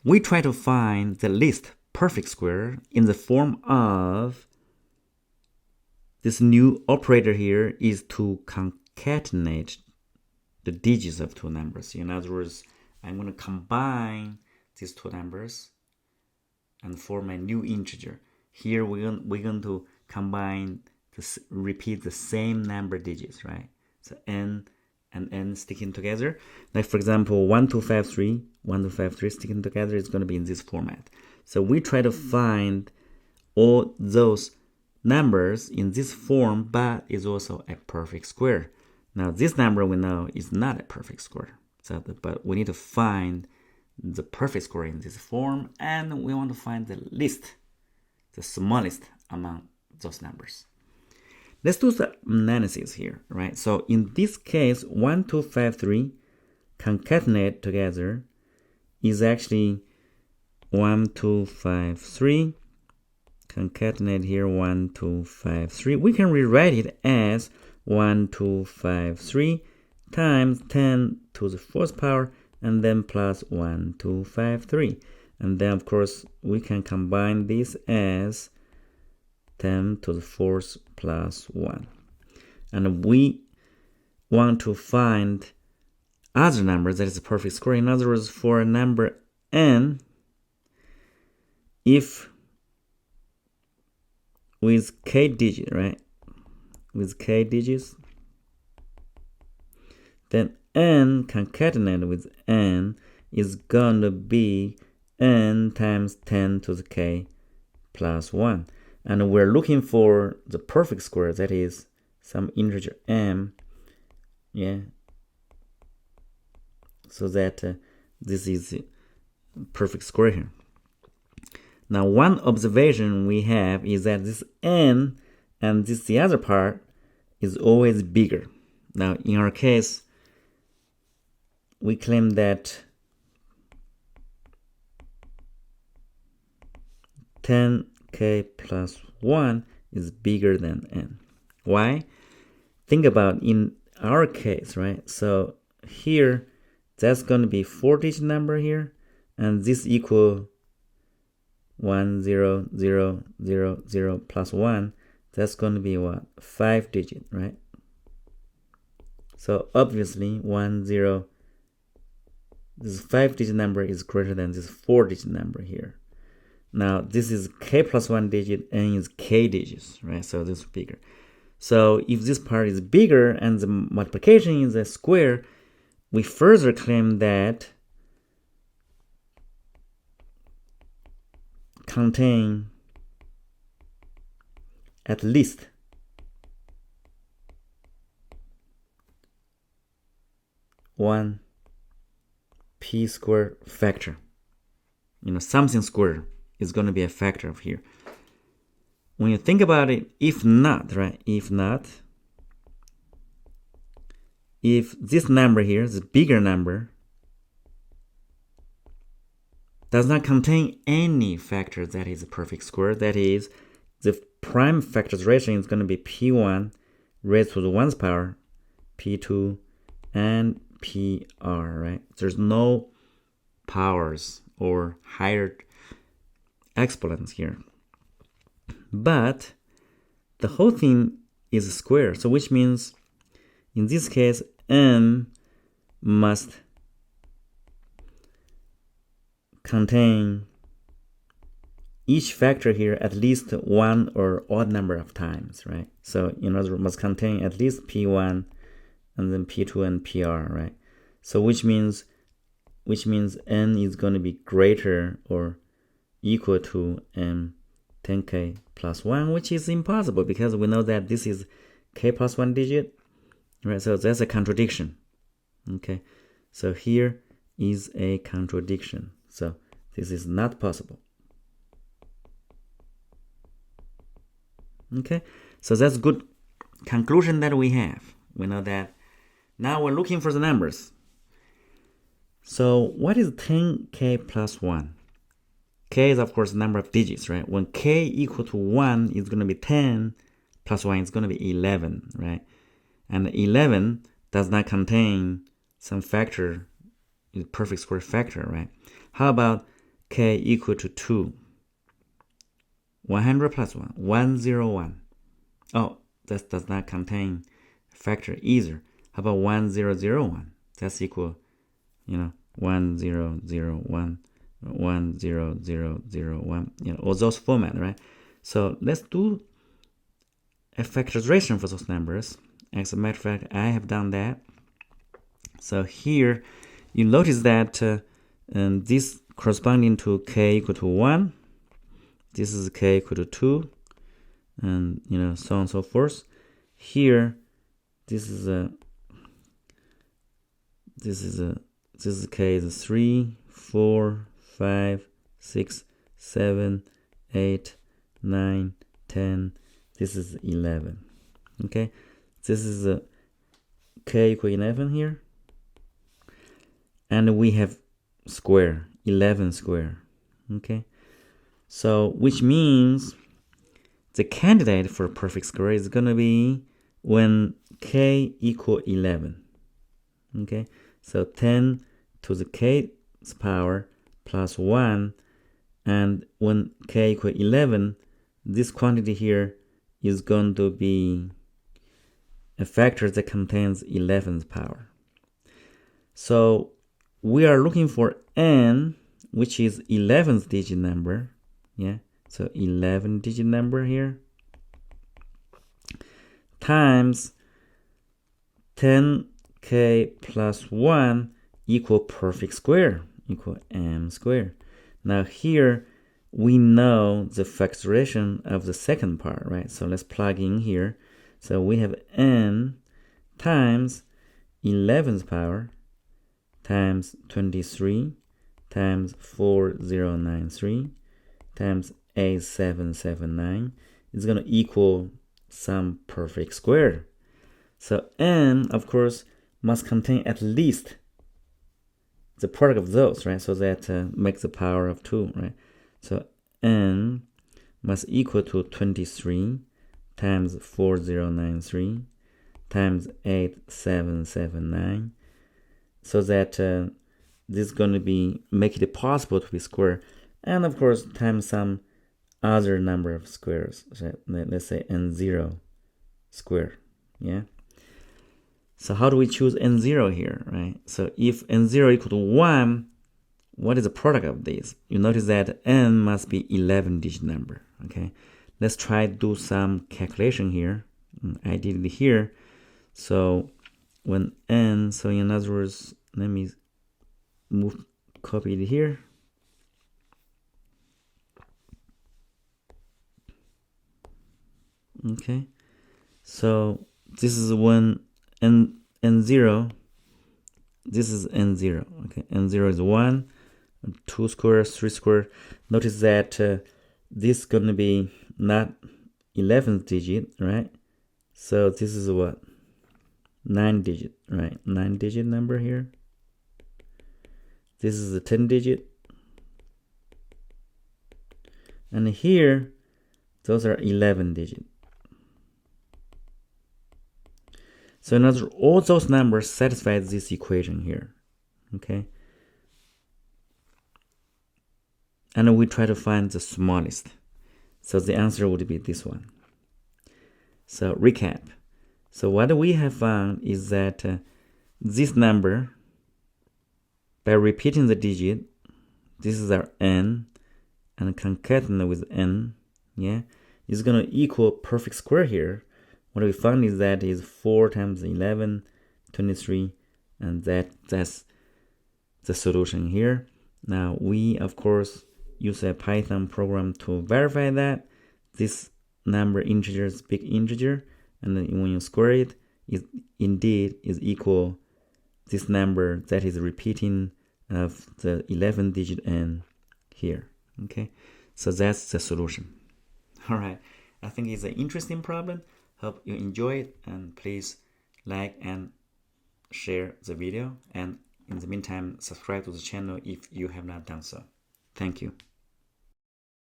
we try to find the least perfect square in the form of this new operator here is to concatenate the digits of two numbers. In other words, I'm going to combine these two numbers and form a new integer. Here we're going to combine this, repeat the same number digits, right? So n and n sticking together. Like for example, 1, 2, 5, 3, 1, 2, 5, 3 sticking together is going to be in this format. So we try to find all those numbers in this form, but is also a perfect square. Now this number we know is not a perfect square. So, but we need to find the perfect square in this form, and we want to find the least, the smallest among those numbers. Let's do the analysis here, right? So in this case, 1, 2, 5, 3 concatenate together is actually 1, 2, 5, 3. Concatenate here 1, 2, 5, 3. We can rewrite it as 1, 2, 5, 3 times 10 to the fourth power and then plus 1, 2, 5, 3. And then of course we can combine this as 10 to the fourth plus 1. And we want to find other numbers that is a perfect square. In other words, for a number n, if with k digit, right? With k digits, then n concatenated with n is going to be n times 10 to the k plus 1. And we're looking for the perfect square, that is some integer m, yeah, so that this is the perfect square here. Now one observation we have is that this n and this the other part is always bigger. Now in our case, we claim that 10k plus 1 is bigger than n. Why? Think about in our case, right? So here, that's going to be 4-digit number here, and this equal 1, 0, 0, 0, 0 plus 1. That's going to be what? 5-digit, right? So obviously 1, 0, this 5-digit number is greater than this 4-digit number here. Now this is k plus 1 digit, n is k digits, right? So this is bigger. So if this part is bigger and the multiplication is a square, we further claim that contain at least one p squared factor. Something squared is going to be a factor of here. When you think about it, if not, right? If this number here, the bigger number, does not contain any factor that is a perfect square, that is, the prime factorization is going to be p1 raised to the 1th power, p2, and pr, right? There's no powers or higher exponents here. But the whole thing is a square, so which means in this case n must contain each factor here at least one or odd number of times, right? So in other words, must contain at least p1 and then p2 and pr, right? So which means n is going to be greater or equal to 10k plus 1, which is impossible because we know that this is k plus 1 digit, right? So that's a contradiction. Okay, so here is a contradiction. So this is not possible. Okay, so that's good conclusion that we have. We know that. Now we're looking for the numbers. So what is 10k plus 1? K is of course the number of digits, right? When k equal to 1, it's going to be 10 plus 1 is going to be 11, right? And 11 does not contain some factor, perfect square factor, right? How about k equal to 2. 100 plus 1, 101. Oh, that does not contain factor either. How about 1001? That's equal, 1001, 10001, all those format, right? So let's do a factorization for those numbers. As a matter of fact, I have done that. So here, you notice that this corresponding to k equal to 1, this is k equal to 2, and so on and so forth. Here, this is k is 3, 4, 5, 6, 7, 8, 9, 10. This is 11. Okay, this is k equal 11 here, and we have square 11 square. Okay, so which means the candidate for a perfect square is going to be when k equal 11. Okay, so 10 to the k's power plus 1, and when k equal 11, this quantity here is going to be a factor that contains 11th power. So we are looking for n, which is 11th digit number. Yeah, so 11 digit number here times 10k plus 1 equal perfect square, equal m squared. Now here we know the factorization of the second part, right? So let's plug in here. So we have n times 11th power times 23 times 4093 times 8779 is going to equal some perfect square. So n, of course, must contain at least the product of those, right? So that makes the power of 2, right? So n must equal to 23 times 4093 times 8779, so that this is going to be make it possible to be square, and of course times some other number of squares. So let's say n0 square. Yeah. So how do we choose n0 here, right? So if n0 equal to 1, what is the product of these? You notice that n must be 11 digit number. Okay, let's try to do some calculation here. I did it here. So when n, so in other words, let me copy it here. Okay, so this is when n0, this is n0. Okay, n0 is 1, 2 squares, 3 squares. Notice that this is going to be not 11th digit, right? So this is what? 9 digit, right? 9 digit number here. This is a 10 digit. And here, those are 11 digit. So in other words, all those numbers satisfy this equation here. Okay. And we try to find the smallest. So the answer would be this one. So recap. So what we have found is that this number, by repeating the digit, this is our n, and concatenate with n, yeah, is going to equal perfect square here. What we found is that is 4 times 11, 23, and that's the solution here. Now we, of course, use a Python program to verify that this number integer is big integer, and then when you square it, it indeed is equal this number that is repeating of the 11 digit n here. Okay, so that's the solution. All right, I think it's an interesting problem. Hope you enjoy it, and please like and share the video, and in the meantime subscribe to the channel if you have not done so. Thank you.